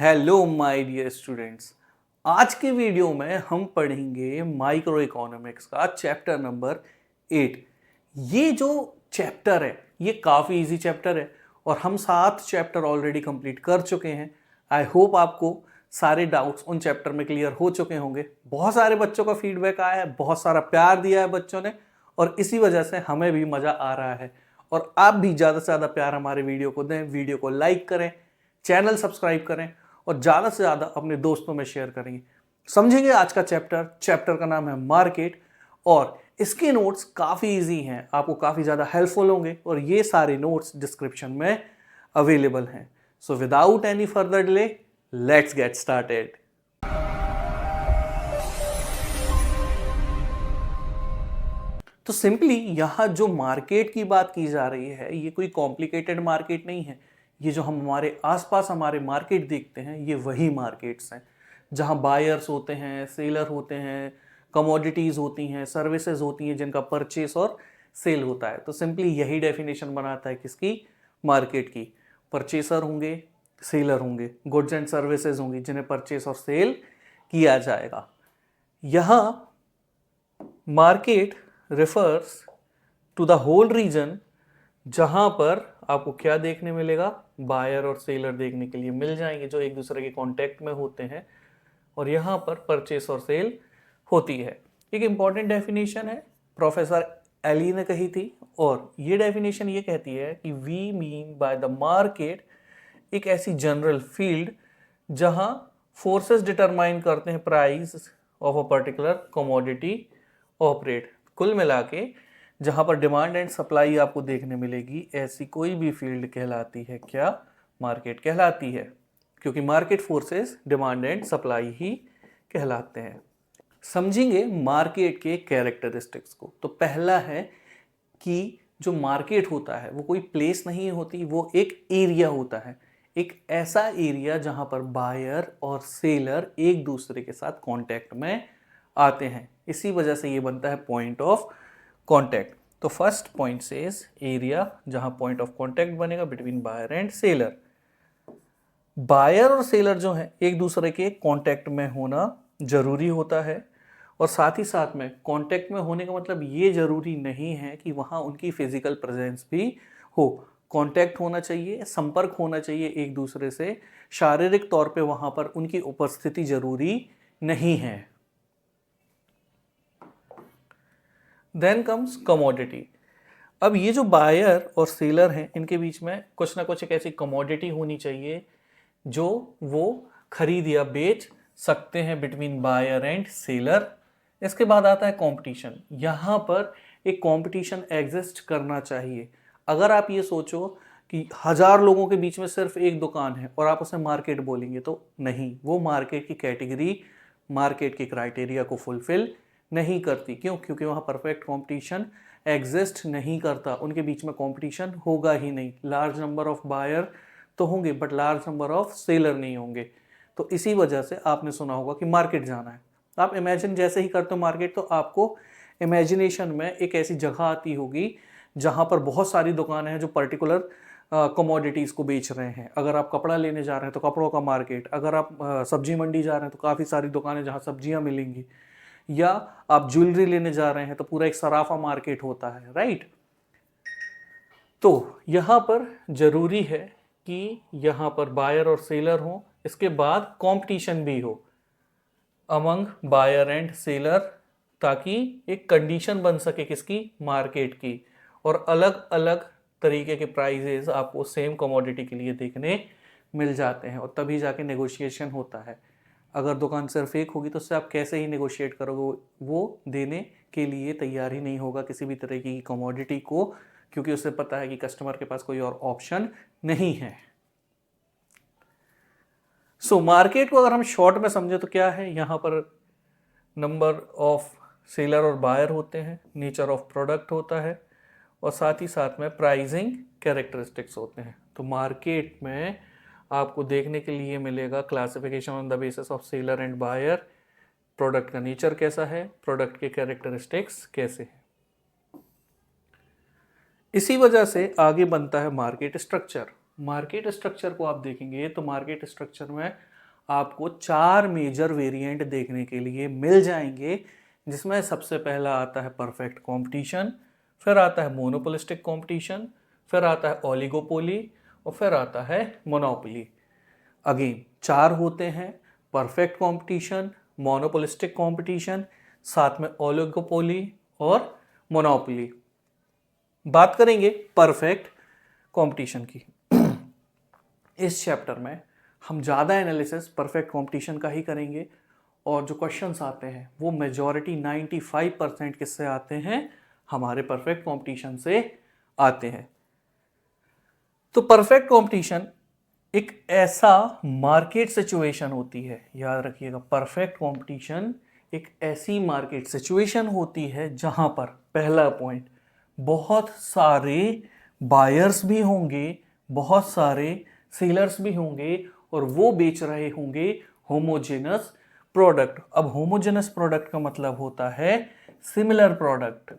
Hello my dear students. आज के video में हम पढ़ेंगे माइक्रो इकोनॉमिक्स का चैप्टर नंबर 8। ये जो चैप्टर है ये काफ़ी इजी चैप्टर है और हम 7 चैप्टर ऑलरेडी कंप्लीट कर चुके हैं। आई होप आपको सारे डाउट्स उन चैप्टर में क्लियर हो चुके होंगे। बहुत सारे बच्चों का फीडबैक आया है, बहुत सारा प्यार दिया है बच्चों ने और इसी वजह से हमें भी मज़ा आ रहा है। और आप भी ज़्यादा से ज़्यादा प्यार हमारे वीडियो को दें, वीडियो को लाइक करें, चैनल सब्सक्राइब करें और ज़्यादा से ज़्यादा अपने दोस्तों में शेयर करेंगे। समझेंगे आज का चैप्टर का नाम है मार्केट और इसके नोट्स काफ़ी इजी हैं, आपको काफ़ी ज़्यादा हेल्पफुल होंगे और ये सारे नोट्स डिस्क्रिप्शन में अवेलेबल हैं। So without any further delay let's get started. तो सिंपली यहाँ जो मार्केट की बात की जा रही है ये कोई कॉम्प्लिकेटेड मार्केट नहीं है। ये जो हम हमारे आसपास हमारे मार्केट देखते हैं ये वही मार्केट्स हैं जहाँ बायर्स होते हैं, सेलर होते हैं, कमोडिटीज़ होती हैं, सर्विसेज होती हैं जिनका परचेस और सेल होता है। तो सिंपली यही डेफिनेशन बनाता है किसकी, मार्केट की। परचेसर होंगे, सेलर होंगे, गुड्स एंड सर्विसेज होंगी जिन्हें परचेस और सेल किया जाएगा। यहाँ market refers to the whole region जहां पर आपको क्या देखने मिलेगा, बायर और सेलर देखने के लिए मिल जाएंगे जो एक दूसरे के कांटेक्ट में होते हैं और यहां पर परचेस और सेल होती है। एक इंपॉर्टेंट डेफिनेशन है, प्रोफेसर एली ने कही थी और ये डेफिनेशन ये कहती है कि we mean by the market एक ऐसी जनरल फील्ड जहां फोर्सेस डिटरमाइन करते हैं price of a particular commodity operate. कुल मिला के जहां पर डिमांड एंड सप्लाई आपको देखने मिलेगी ऐसी कोई भी फील्ड कहलाती है क्या, मार्केट कहलाती है, क्योंकि market forces demand and supply ही कहलाते हैं। समझेंगे मार्केट के कैरेक्टरिस्टिक्स को। तो पहला है कि जो मार्केट होता है वो कोई प्लेस नहीं होती, वो एक एरिया होता है। एक ऐसा एरिया जहां पर बायर और सेलर एक दूसरे के साथ कांटेक्ट में आते हैं, इसी वजह से ये बनता है पॉइंट ऑफ कांटेक्ट। तो फर्स्ट पॉइंट से एरिया जहां पॉइंट ऑफ कांटेक्ट बनेगा between buyer and seller. Buyer और सेलर जो है एक दूसरे के कांटेक्ट में होना जरूरी होता है और साथ ही साथ में कांटेक्ट में होने का मतलब ये जरूरी नहीं है कि वहां उनकी फिजिकल प्रेजेंस भी हो। कांटेक्ट होना चाहिए, संपर्क होना चाहिए एक दूसरे से, शारीरिक तौर पे वहां पर उनकी उपस्थिति जरूरी नहीं है। Then comes commodity. अब ये जो बायर और सेलर हैं इनके बीच में कुछ ना कुछ एक ऐसी कमोडिटी होनी चाहिए जो वो खरीद या बेच सकते हैं बिटवीन बायर एंड सेलर। इसके बाद आता है कंपटीशन। यहाँ पर एक कंपटीशन एग्जिस्ट करना चाहिए। अगर आप ये सोचो कि 1000 लोगों के बीच में सिर्फ एक दुकान है और आप उसे मार्केट बोलेंगे तो नहीं, वो मार्केट की कैटेगरी, मार्केट की क्राइटेरिया को फुलफिल नहीं करती। क्यों? क्योंकि वहाँ परफेक्ट कंपटीशन एग्जिस्ट नहीं करता, उनके बीच में कंपटीशन होगा ही नहीं। लार्ज नंबर ऑफ बायर तो होंगे but large number of seller नहीं होंगे। तो इसी वजह से आपने सुना होगा कि मार्केट जाना है। आप इमेजिन जैसे ही करते हो मार्केट तो आपको इमेजिनेशन में एक ऐसी जगह आती होगी जहाँ पर बहुत सारी दुकानें हैं जो पर्टिकुलर कमोडिटीज़ को बेच रहे हैं। अगर आप कपड़ा लेने जा रहे हैं तो कपड़ों का मार्केट, अगर आप सब्जी मंडी जा रहे हैं तो काफ़ी सारी दुकानें जहाँ सब्जियाँ मिलेंगी, या आप ज्वेलरी लेने जा रहे हैं तो पूरा एक सराफा मार्केट होता है, राइट। तो यहाँ पर जरूरी है कि यहाँ पर बायर और सेलर हो, इसके बाद कंपटीशन भी हो अमंग बायर एंड सेलर, ताकि एक कंडीशन बन सके किसकी, मार्केट की, और अलग अलग तरीके के प्राइजेस आपको सेम कमोडिटी के लिए देखने मिल जाते हैं और तभी जाके नेगोशिएशन होता है। अगर दुकान सिर्फ एक होगी तो उससे आप कैसे ही नेगोशिएट करोगे, वो देने के लिए तैयार ही नहीं होगा किसी भी तरह की कमोडिटी को, क्योंकि उसे पता है कि कस्टमर के पास कोई और ऑप्शन नहीं है। सो मार्केट को अगर हम शॉर्ट में समझे तो क्या है, यहाँ पर नंबर ऑफ सेलर और बायर होते हैं, नेचर ऑफ प्रोडक्ट होता है और साथ ही साथ में प्राइसिंग कैरेक्टरिस्टिक्स होते हैं। तो मार्केट में आपको देखने के लिए मिलेगा classification on the basis of seller and buyer, product का नेचर कैसा है, प्रोडक्ट के कैरेक्टरिस्टिक्स कैसे हैं। इसी वजह से आगे बनता है मार्केट स्ट्रक्चर। मार्केट स्ट्रक्चर को आप देखेंगे तो मार्केट स्ट्रक्चर में आपको 4 मेजर वेरिएंट देखने के लिए मिल जाएंगे, जिसमें सबसे पहला आता है परफेक्ट कंपटीशन, फिर आता है मोनोपोलिस्टिक कंपटीशन, फिर आता है ओलिगोपोली और फिर आता है मोनोपोली। अगेन 4 होते हैं, परफेक्ट कंपटीशन, मोनोपोलिस्टिक कंपटीशन, साथ में ओलिगोपोली और मोनोपोली। बात करेंगे परफेक्ट कंपटीशन की। इस चैप्टर में हम ज़्यादा एनालिसिस परफेक्ट कंपटीशन का ही करेंगे और जो क्वेश्चंस आते हैं वो मेजॉरिटी 95% किससे आते हैं, हमारे परफेक्ट कंपटीशन से आते हैं। तो परफेक्ट कंपटीशन एक ऐसा मार्केट सिचुएशन होती है, याद रखिएगा, परफेक्ट कंपटीशन एक ऐसी मार्केट सिचुएशन होती है जहां पर पहला पॉइंट बहुत सारे बायर्स भी होंगे, बहुत सारे सेलर्स भी होंगे और वो बेच रहे होंगे होमोजेनस प्रोडक्ट। अब होमोजेनस प्रोडक्ट का मतलब होता है सिमिलर प्रोडक्ट।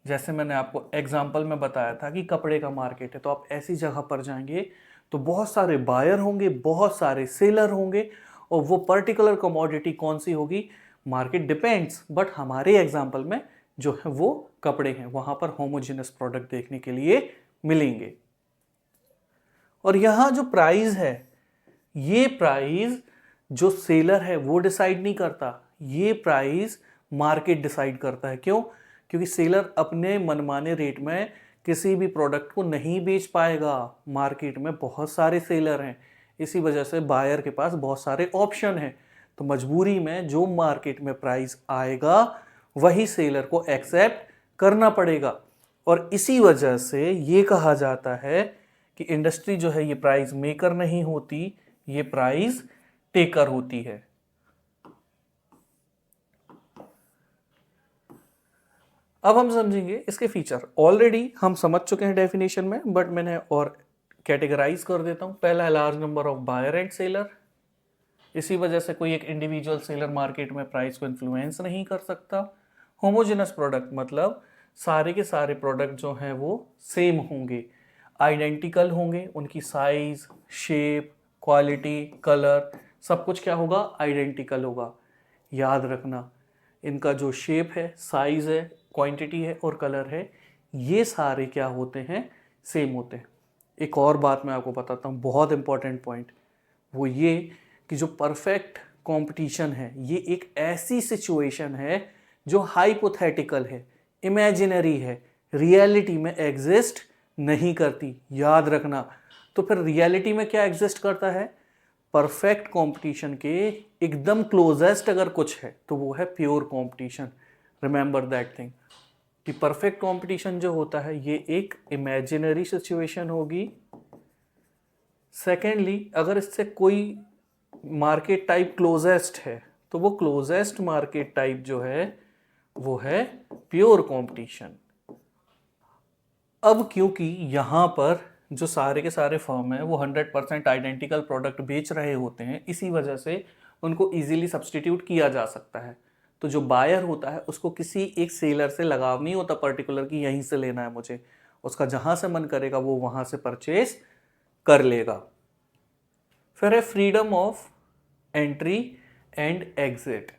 जैसे मैंने आपको एग्जांपल में बताया था कि कपड़े का मार्केट है, तो आप ऐसी जगह पर जाएंगे तो बहुत सारे बायर होंगे, बहुत सारे सेलर होंगे और वो पर्टिकुलर कमोडिटी कौन सी होगी, मार्केट डिपेंड्स, बट हमारे एग्जांपल में जो है वो कपड़े हैं, वहां पर होमोजेनस प्रोडक्ट देखने के लिए मिलेंगे। और यहां जो प्राइस है, ये प्राइस जो सेलर है वो डिसाइड नहीं करता, ये प्राइस मार्केट डिसाइड करता है। क्यों? क्योंकि सेलर अपने मनमाने रेट में किसी भी प्रोडक्ट को नहीं बेच पाएगा, मार्केट में बहुत सारे सेलर हैं, इसी वजह से बायर के पास बहुत सारे ऑप्शन हैं, तो मजबूरी में जो मार्केट में प्राइस आएगा वही सेलर को एक्सेप्ट करना पड़ेगा। और इसी वजह से ये कहा जाता है कि इंडस्ट्री जो है ये प्राइस मेकर नहीं होती, ये प्राइस टेकर होती है। अब हम समझेंगे इसके फीचर। ऑलरेडी हम समझ चुके हैं डेफिनेशन में, बट मैंने और कैटेगराइज कर देता हूं। पहला है large number of buyer and seller, इसी वजह से कोई एक इंडिविजुअल सेलर मार्केट में प्राइस को इन्फ्लुएंस नहीं कर सकता। होमोजेनस प्रोडक्ट मतलब सारे के सारे प्रोडक्ट जो हैं वो सेम होंगे, आइडेंटिकल होंगे, उनकी साइज, शेप, क्वालिटी, कलर सब कुछ क्या होगा, आइडेंटिकल होगा। याद रखना, इनका जो शेप है, साइज है, क्वांटिटी है और कलर है, ये सारे क्या होते हैं, सेम होते हैं। एक और बात मैं आपको बताता हूँ, बहुत इंपॉर्टेंट पॉइंट, वो ये कि जो परफेक्ट कंपटीशन है ये एक ऐसी सिचुएशन है जो हाइपोथेटिकल है, इमेजिनरी है, रियलिटी में एग्जिस्ट नहीं करती। याद रखना। तो फिर रियलिटी में क्या एग्जिस्ट करता है, परफेक्ट कंपटीशन के एकदम क्लोजेस्ट अगर कुछ है तो वो है pure competition. Remember that thing कि परफेक्ट कंपटीशन जो होता है ये एक इमेजिनरी सिचुएशन होगी। सेकेंडली, अगर इससे कोई मार्केट टाइप क्लोजेस्ट है तो वो क्लोजेस्ट मार्केट टाइप जो है वो है प्योर कंपटीशन। अब क्योंकि यहां पर जो सारे के सारे फर्म है वो 100% आइडेंटिकल प्रोडक्ट बेच रहे होते हैं, इसी वजह से उनको इजीली सब्सटीट्यूट किया जा सकता है। तो जो बायर होता है उसको किसी एक सेलर से लगाव नहीं होता पर्टिकुलर कि यहीं से लेना है मुझे, उसका जहां से मन करेगा वो वहां से परचेज कर लेगा। फिर है freedom of entry and exit.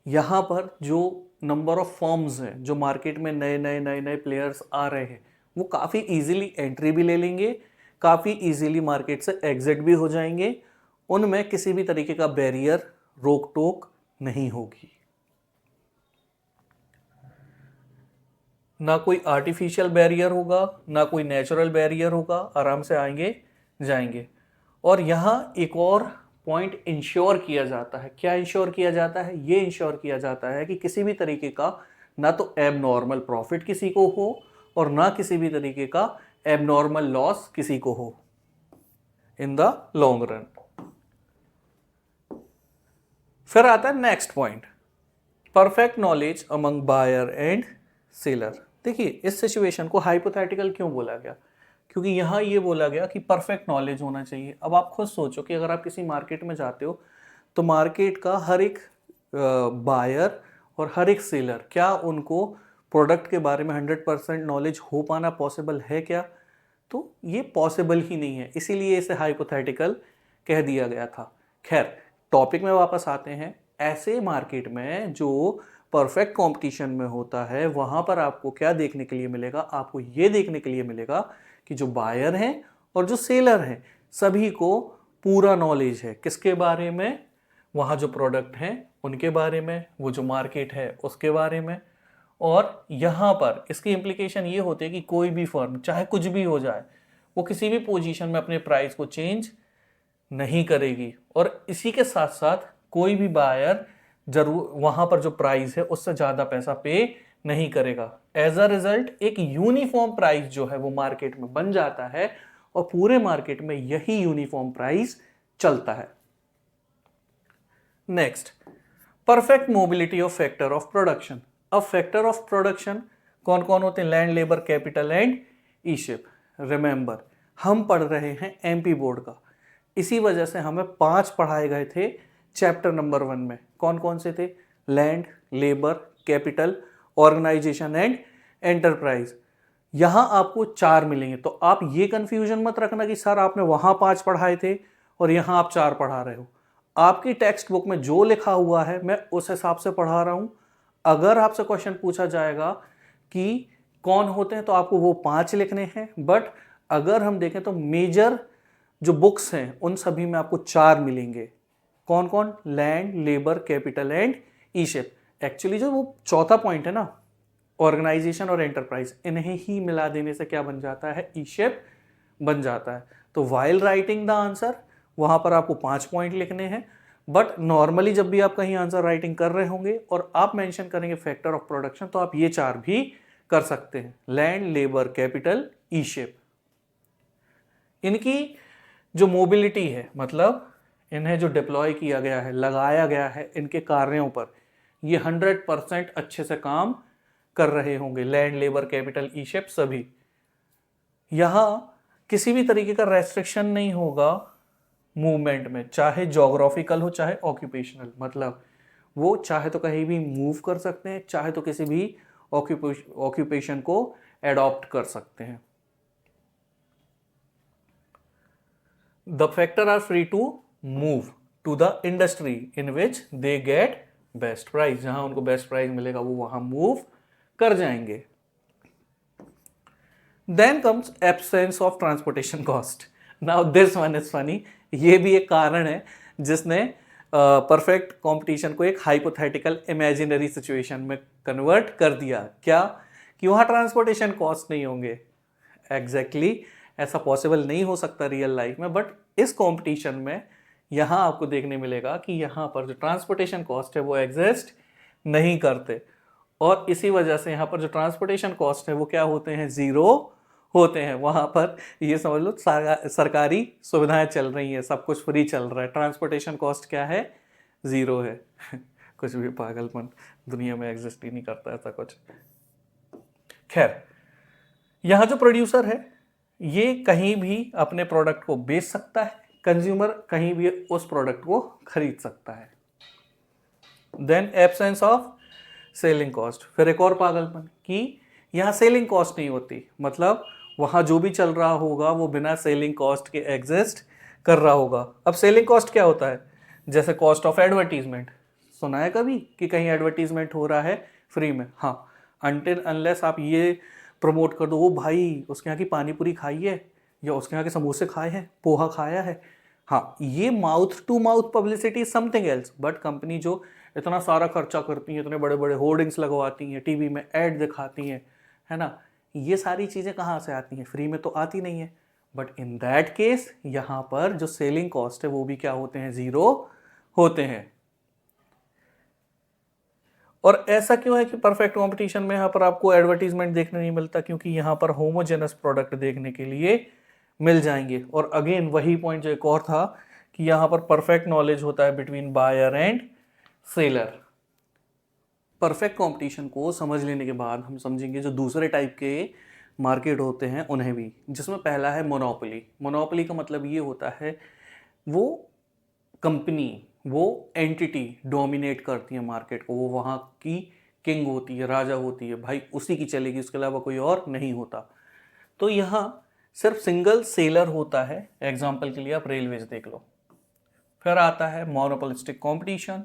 यहाँ पर जो नंबर ऑफ फॉर्म्स हैं, जो मार्केट में नए नए नए नए प्लेयर्स आ रहे हैं, वो काफ़ी इजीली एंट्री भी ले लेंगे, काफ़ी इजीली मार्केट से एग्जिट भी हो जाएंगे। उनमें किसी भी तरीके का बैरियर, रोक टोक नहीं होगी, ना कोई आर्टिफिशियल बैरियर होगा, ना कोई नेचुरल बैरियर होगा, आराम से आएंगे जाएंगे। और यहाँ एक और पॉइंट इंश्योर किया जाता है। क्या इंश्योर किया जाता है? ये इंश्योर किया जाता है कि किसी भी तरीके का ना तो एबनॉर्मल प्रॉफिट किसी को हो और ना किसी भी तरीके का एबनॉर्मल लॉस किसी को हो इन द लॉन्ग रन। फिर आता है next point, perfect knowledge among buyer and seller. देखिए, इस सिचुएशन को हाइपोथेटिकल क्यों बोला गया, क्योंकि यहाँ ये बोला गया कि परफेक्ट नॉलेज होना चाहिए। अब आप खुद सोचो कि अगर आप किसी मार्केट में जाते हो तो मार्केट का हर एक बायर और हर एक सेलर, क्या उनको प्रोडक्ट के बारे में 100% नॉलेज हो पाना पॉसिबल है क्या? तो ये पॉसिबल ही नहीं है, इसीलिए इसे हाइपोथेटिकल कह दिया गया था। खैर, टॉपिक में वापस आते हैं। ऐसे मार्केट में जो परफेक्ट कंपटीशन में होता है वहां पर आपको क्या देखने के लिए मिलेगा? आपको ये देखने के लिए मिलेगा कि जो बायर हैं और जो सेलर हैं सभी को पूरा नॉलेज है किसके बारे में? वहाँ जो प्रोडक्ट हैं उनके बारे में, वो जो मार्केट है उसके बारे में। और यहाँ पर इसकी इम्प्लीकेशन ये होती है कि कोई भी फर्म चाहे कुछ भी हो जाए वो किसी भी पोजीशन में अपने प्राइस को चेंज नहीं करेगी, और इसी के साथ साथ कोई भी बायर जरूर वहां पर जो प्राइस है उससे ज्यादा पैसा पे नहीं करेगा। एज अ रिजल्ट एक यूनिफॉर्म प्राइस जो है वो मार्केट में बन जाता है और पूरे मार्केट में यही यूनिफॉर्म प्राइस चलता है। Next, perfect mobility of factor of production. अब फैक्टर ऑफ प्रोडक्शन कौन कौन होते हैं? लैंड, लेबर, कैपिटल एंड ई-शिप। रिमेंबर, हम पढ़ रहे हैं एमपी बोर्ड का, इसी वजह से हमें 5 पढ़ाए गए थे चैप्टर नंबर 1 में। कौन कौन से थे? Land, labour, capital, organisation and enterprise. यहां आपको 4 मिलेंगे, तो आप ये कंफ्यूजन मत रखना कि सर आपने वहां 5 पढ़ाए थे और यहां आप 4 पढ़ा रहे हो। आपकी टेक्स्ट बुक में जो लिखा हुआ है मैं उस हिसाब से पढ़ा रहा हूं। अगर आपसे क्वेश्चन पूछा जाएगा कि कौन होते हैं तो आपको वो 5 लिखने हैं, बट अगर हम देखें तो मेजर जो बुक्स हैं उन सभी में आपको 4 मिलेंगे। कौन कौन? लैंड, लेबर, कैपिटल एंड ई-शिप। एक्चुअली जो वो चौथा पॉइंट है ना, ऑर्गेनाइजेशन और एंटरप्राइज, इन्हें ही मिला देने से क्या बन जाता है? ई-शिप बन जाता है। तो वाइल राइटिंग द आंसर वहां पर आपको 5 पॉइंट लिखने हैं, बट नॉर्मली जब भी आप कहीं आंसर राइटिंग कर रहे होंगे और आप मेंशन करेंगे फैक्टर ऑफ प्रोडक्शन तो आप ये 4 भी कर सकते हैं, लैंड, लेबर, कैपिटल, ई-शिप। इनकी जो मोबिलिटी है, मतलब इन्हें जो डिप्लॉय किया गया है, लगाया गया है इनके कार्यों पर, ये 100% अच्छे से काम कर रहे होंगे। लैंड, लेबर, कैपिटल, ई-शिप सभी। यहां किसी भी तरीके का रेस्ट्रिक्शन नहीं होगा मूवमेंट में, चाहे जोग्राफिकल हो चाहे ऑक्यूपेशनल। मतलब वो चाहे तो कहीं भी मूव कर सकते हैं, चाहे तो किसी भी ऑक्यूपेशन को एडॉप्ट कर सकते हैं। The factor are free to move to the industry in which they get best price। जहां उनको बेस्ट प्राइस मिलेगा वो वहां मूव कर जाएंगे। Then comes absence of transportation cost। Now this one is funny। ये भी एक कारण है जिसने परफेक्ट कंपटीशन को एक हाइपोथेटिकल इमेजिनरी सिचुएशन में कन्वर्ट कर दिया। क्या? कि वहां ट्रांसपोर्टेशन कॉस्ट नहीं होंगे। एग्जैक्टली ऐसा पॉसिबल नहीं हो सकता रियल लाइफ में, बट इस कंपटीशन में यहां आपको देखने मिलेगा कि यहां पर जो ट्रांसपोर्टेशन कॉस्ट है वो एग्जिस्ट नहीं करते, और इसी वजह से यहां पर जो ट्रांसपोर्टेशन कॉस्ट है वो क्या होते हैं? जीरो होते हैं। वहां पर ये समझ लो सरकारी सुविधाएं चल रही हैं, सब कुछ फ्री चल रहा है, ट्रांसपोर्टेशन कॉस्ट क्या है? जीरो है। कुछ भी पागलपन, दुनिया में एग्जिस्ट ही नहीं करता ऐसा कुछ। खैर, यहां जो प्रोड्यूसर है ये कहीं भी अपने प्रोडक्ट को बेच सकता है, कंज्यूमर कहीं भी उस प्रोडक्ट को खरीद सकता है। Then absence of selling cost. फिर एक और पागलपन कि यहाँ सेलिंग कॉस्ट नहीं होती, मतलब वहाँ जो भी चल रहा होगा वो बिना सेलिंग कॉस्ट के एग्जिस्ट कर रहा होगा। अब सेलिंग कॉस्ट क्या होता है? जैसे कॉस्ट ऑफ एडवर्टीजमेंट, सुना है कभी कि कहीं एडवर्टीजमेंट हो रहा है फ्री में? हाँ, अनटिल अनलेस आप ये प्रमोट कर दो, वो भाई उसके यहाँ की पानी पूरी खाई है या उसके यहाँ के समोसे खाए हैं, पोहा खाया है। हाँ, ये mouth to mouth publicity is something else, but company जो इतना सारा खर्चा करती है, इतने बड़े बड़े होर्डिंग्स लगवाती हैं, टीवी में ऐड दिखाती हैं, है ना, ये सारी चीज़ें कहाँ से आती हैं? फ्री में तो आती नहीं है। बट इन दैट केस यहाँ पर जो सेलिंग कॉस्ट है वो भी क्या होते हैं? जीरो होते हैं। और ऐसा क्यों है कि परफेक्ट कंपटीशन में यहाँ पर आपको एडवर्टीजमेंट देखने नहीं मिलता? क्योंकि यहाँ पर होमोजेनस प्रोडक्ट देखने के लिए मिल जाएंगे। और अगेन वही पॉइंट जो एक और था कि यहाँ पर परफेक्ट नॉलेज होता है between buyer and seller. Perfect competition को समझ लेने के बाद हम समझेंगे जो दूसरे टाइप के मार्केट होते हैं उन्हें भी, जिसमें पहला है मोनोपोली। मोनोपोली का मतलब ये होता है वो कंपनी, वो एंटिटी डोमिनेट करती है मार्केट को, वो वहाँ की किंग होती है, राजा होती है, भाई उसी की चलेगी, उसके अलावा कोई और नहीं होता। तो यहाँ सिर्फ सिंगल सेलर होता है। एग्जाम्पल के लिए आप रेलवेज देख लो। फिर आता है मोनोपोलिस्टिक कंपटीशन।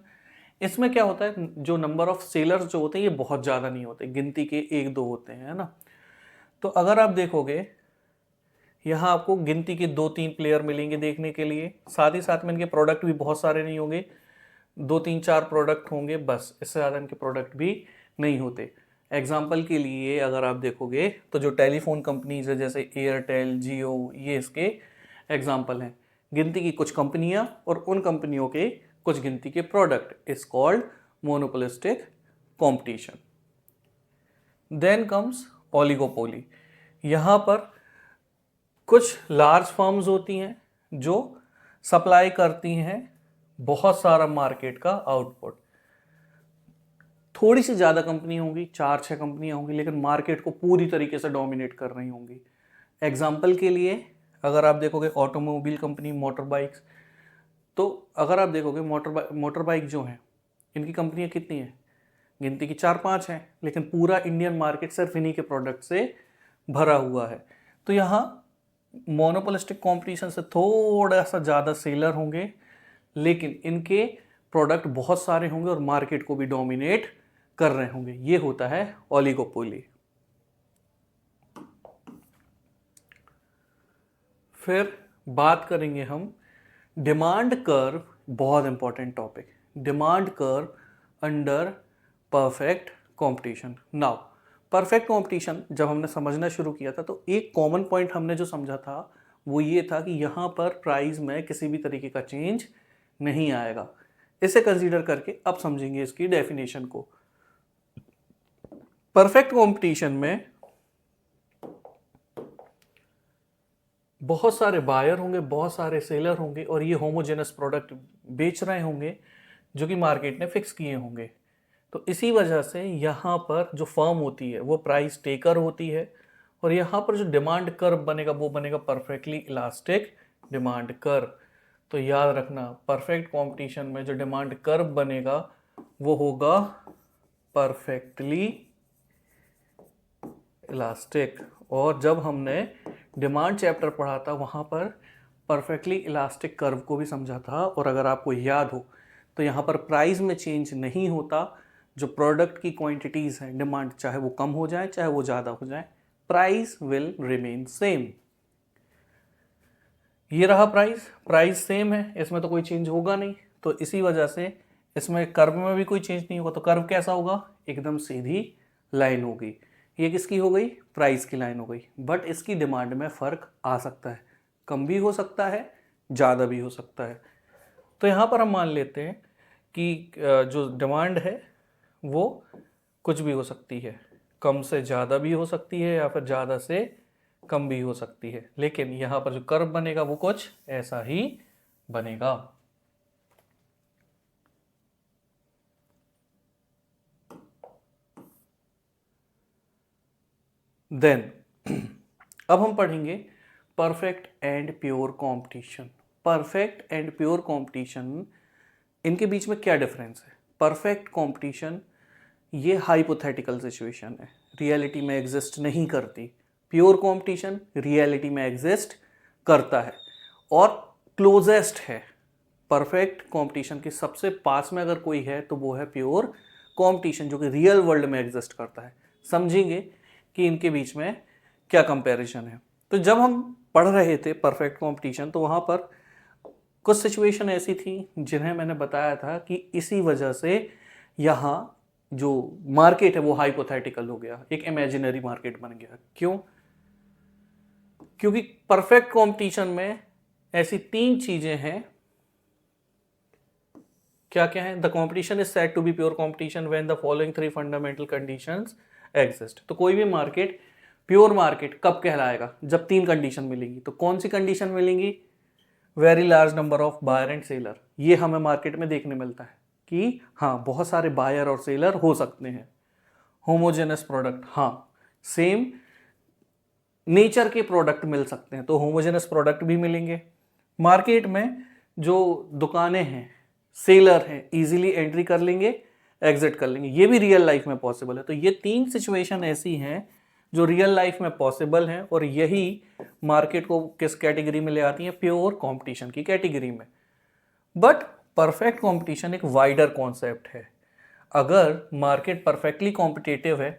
इसमें क्या होता है, जो नंबर ऑफ सेलर्स जो होते हैं ये बहुत ज़्यादा नहीं होते, गिनती के 1-2 होते हैं, है ना। तो अगर आप देखोगे यहाँ आपको गिनती के 2-3 प्लेयर मिलेंगे देखने के लिए, साथ ही साथ में इनके प्रोडक्ट भी बहुत सारे नहीं होंगे, 2-3-4 प्रोडक्ट होंगे बस, इससे ज़्यादा इनके प्रोडक्ट भी नहीं होते। एग्जाम्पल के लिए अगर आप देखोगे तो जो टेलीफोन कंपनीज है जैसे एयरटेल, जियो, ये इसके एग्जाम्पल हैं। गिनती की कुछ कंपनियां और उन कंपनियों के कुछ गिनती के product is called monopolistic competition. Then comes oligopoly. यहाँ पर कुछ लार्ज फर्म्स होती हैं जो सप्लाई करती हैं बहुत सारा मार्केट का आउटपुट। थोड़ी सी ज़्यादा कंपनी होंगी, 4-6 कंपनियां होंगी, लेकिन मार्केट को पूरी तरीके से डोमिनेट कर रही होंगी। एग्जाम्पल के लिए अगर आप देखोगे ऑटोमोबाइल कंपनी, मोटर बाइक्स, तो अगर आप देखोगे मोटर बाइक जो हैं इनकी कंपनियां कितनी हैं, गिनती की 4-5 हैं, लेकिन पूरा इंडियन मार्केट सिर्फ इन्हीं के प्रोडक्ट से भरा हुआ है। तो यहाँ मोनोपोलिस्टिक कंपटीशन से थोड़ा सा ज़्यादा सेलर होंगे, लेकिन इनके प्रोडक्ट बहुत सारे होंगे और मार्केट को भी डोमिनेट कर रहे होंगे। ये होता है ओलिगोपोली। फिर बात करेंगे हम डिमांड कर्व, बहुत important topic, demand curve under perfect competition. Now perfect competition जब हमने समझना शुरू किया था तो एक कॉमन पॉइंट हमने जो समझा था वो ये था कि यहाँ पर प्राइस में किसी भी तरीके का चेंज नहीं आएगा। इसे कंसीडर करके अब समझेंगे इसकी डेफिनेशन को। परफेक्ट कंपटीशन में बहुत सारे बायर होंगे, बहुत सारे सेलर होंगे और ये होमोजेनस प्रोडक्ट बेच रहे होंगे जो कि मार्केट ने फिक्स किए होंगे। तो इसी वजह से यहाँ पर जो फर्म होती है वो प्राइस टेकर होती है और यहाँ पर जो डिमांड कर्व बनेगा वो बनेगा परफेक्टली इलास्टिक डिमांड कर्व। तो याद रखना परफेक्ट कंपटीशन में जो डिमांड कर्व बनेगा वो होगा परफेक्टली इलास्टिक। और जब हमने डिमांड चैप्टर पढ़ा था वहाँ पर परफेक्टली इलास्टिक कर्व को भी समझा था। और अगर आपको याद हो तो यहाँ पर प्राइस में चेंज नहीं होता, जो प्रोडक्ट की क्वांटिटीज़ हैं, डिमांड चाहे वो कम हो जाए चाहे वो ज़्यादा हो जाए, प्राइस विल रिमेन सेम। ये रहा प्राइस सेम है, इसमें तो कोई चेंज होगा नहीं, तो इसी वजह से इसमें कर्व में भी कोई चेंज नहीं होगा। तो कर्व कैसा होगा, एकदम सीधी लाइन होगी। ये किसकी हो गई, प्राइस की लाइन हो गई। बट इसकी डिमांड में फ़र्क आ सकता है, कम भी हो सकता है, ज़्यादा भी हो सकता है। तो यहाँ पर हम मान लेते हैं कि जो डिमांड है वो कुछ भी हो सकती है, कम से ज़्यादा भी हो सकती है या फिर ज़्यादा से कम भी हो सकती है, लेकिन यहाँ पर जो कर्व बनेगा वो कुछ ऐसा ही बनेगा। देन अब हम पढ़ेंगे perfect and pure competition. Perfect and pure competition, इनके बीच में क्या डिफरेंस है। परफेक्ट कंपटीशन ये हाइपोथेटिकल सिचुएशन है, रियलिटी में एग्जिस्ट नहीं करती। प्योर कंपटीशन रियलिटी में एग्जिस्ट करता है और क्लोजेस्ट है। परफेक्ट कंपटीशन के सबसे पास में अगर कोई है तो वो है प्योर कंपटीशन, जो कि रियल वर्ल्ड में एग्जिस्ट करता है। समझेंगे कि इनके बीच में क्या कंपैरिजन है। तो जब हम पढ़ रहे थे परफेक्ट कंपटीशन तो वहाँ पर कुछ सिचुएशन ऐसी थी जिन्हें मैंने बताया था कि इसी वजह से यहाँ जो मार्केट है वो हाइपोथेटिकल हो गया, एक इमेजिनरी मार्केट बन गया। क्यों, क्योंकि परफेक्ट कंपटीशन में ऐसी 3 चीजें हैं। क्या क्या है, the competition is said to be pure competition when the following 3 fundamental conditions exist. तो कोई भी मार्केट प्योर मार्केट कब कहलाएगा, जब 3 कंडीशन मिलेंगी। तो कौन सी कंडीशन मिलेंगी, very large number of buyer and seller. ये हमें मार्केट में देखने मिलता है कि हाँ बहुत सारे बायर और सेलर हो सकते हैं। होमोजेनस प्रोडक्ट, हाँ सेम नेचर के प्रोडक्ट मिल सकते हैं, तो होमोजेनस प्रोडक्ट भी मिलेंगे। मार्केट में जो दुकानें हैं, सेलर हैं, इजीली एंट्री कर लेंगे, एग्जिट कर लेंगे। ये भी रियल लाइफ में पॉसिबल है। तो ये 3 सिचुएशन ऐसी हैं जो रियल लाइफ में पॉसिबल हैं, और यही मार्केट को किस कैटेगरी में ले आती है, प्योर कंपटीशन की कैटेगरी में। बट परफेक्ट कंपटीशन एक वाइडर कॉन्सेप्ट है। अगर मार्केट परफेक्टली कॉम्पिटिटिव है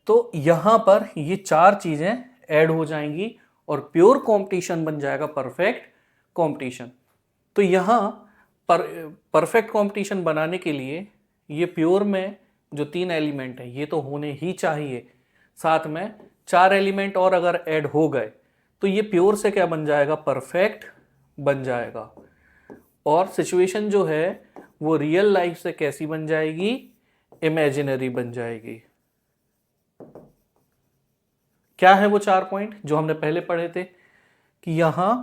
तो यहाँ पर ये 4 चीज़ें ऐड हो जाएंगी और प्योर कंपटीशन बन जाएगा परफेक्ट कंपटीशन। तो यहाँ परफेक्ट कंपटीशन बनाने के लिए ये प्योर में जो 3 एलिमेंट है ये तो होने ही चाहिए, साथ में 4 एलिमेंट और अगर ऐड हो गए तो ये प्योर से क्या बन जाएगा, परफेक्ट बन जाएगा। और सिचुएशन जो है वो रियल लाइफ से कैसी बन जाएगी, इमेजिनरी बन जाएगी। क्या है वो 4 पॉइंट जो हमने पहले पढ़े थे कि यहां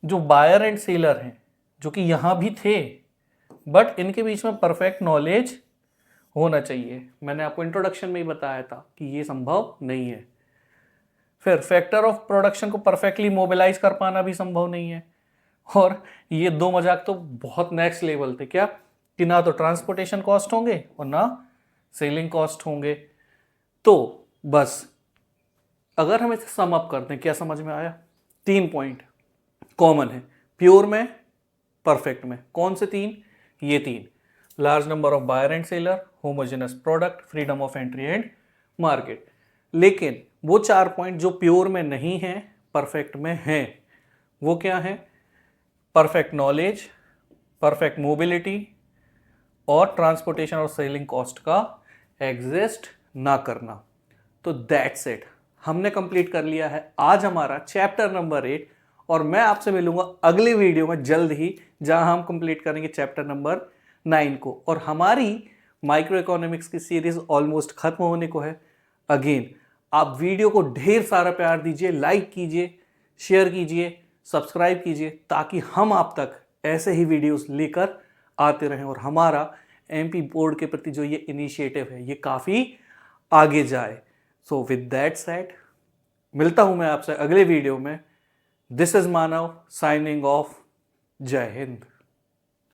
जो बायर एंड सेलर हैं, जो कि यहां भी थे, बट इनके बीच में परफेक्ट नॉलेज होना चाहिए। मैंने आपको इंट्रोडक्शन में ही बताया था कि ये संभव नहीं है। फिर फैक्टर ऑफ प्रोडक्शन को परफेक्टली मोबिलाइज कर पाना भी संभव नहीं है। और ये 2 मजाक तो बहुत नेक्स्ट लेवल थे, क्या कि ना तो ट्रांसपोर्टेशन कॉस्ट होंगे और ना सेलिंग कॉस्ट होंगे। तो बस अगर हम इसे सम अप करते हैं, क्या समझ में आया? 3 पॉइंट कॉमन है प्योर में, परफेक्ट में। कौन से 3? ये 3: large number of buyer and seller, homogeneous product, freedom of entry and market. लेकिन वो 4 पॉइंट जो प्योर में नहीं है, परफेक्ट में हैं, वो क्या है? परफेक्ट नॉलेज, परफेक्ट मोबिलिटी और ट्रांसपोर्टेशन और सेलिंग कॉस्ट का एग्जिस्ट ना करना। तो दैट्स इट, हमने कंप्लीट कर लिया है आज हमारा चैप्टर नंबर 8, और मैं आपसे मिलूंगा अगले वीडियो में जल्द ही, जहां हम कंप्लीट करेंगे चैप्टर नंबर 9 को। और हमारी माइक्रो इकोनॉमिक्स की सीरीज ऑलमोस्ट खत्म होने को है। अगेन आप वीडियो को ढेर सारा प्यार दीजिए, लाइक कीजिए, शेयर कीजिए, सब्सक्राइब कीजिए, ताकि हम आप तक ऐसे ही वीडियोस लेकर आते रहें और हमारा एमपी बोर्ड के प्रति जो ये इनिशिएटिव है ये काफ़ी आगे जाए। सो विद दैट सेड, मिलता हूं मैं आपसे अगले वीडियो में। This is Manav signing off. जय हिंद।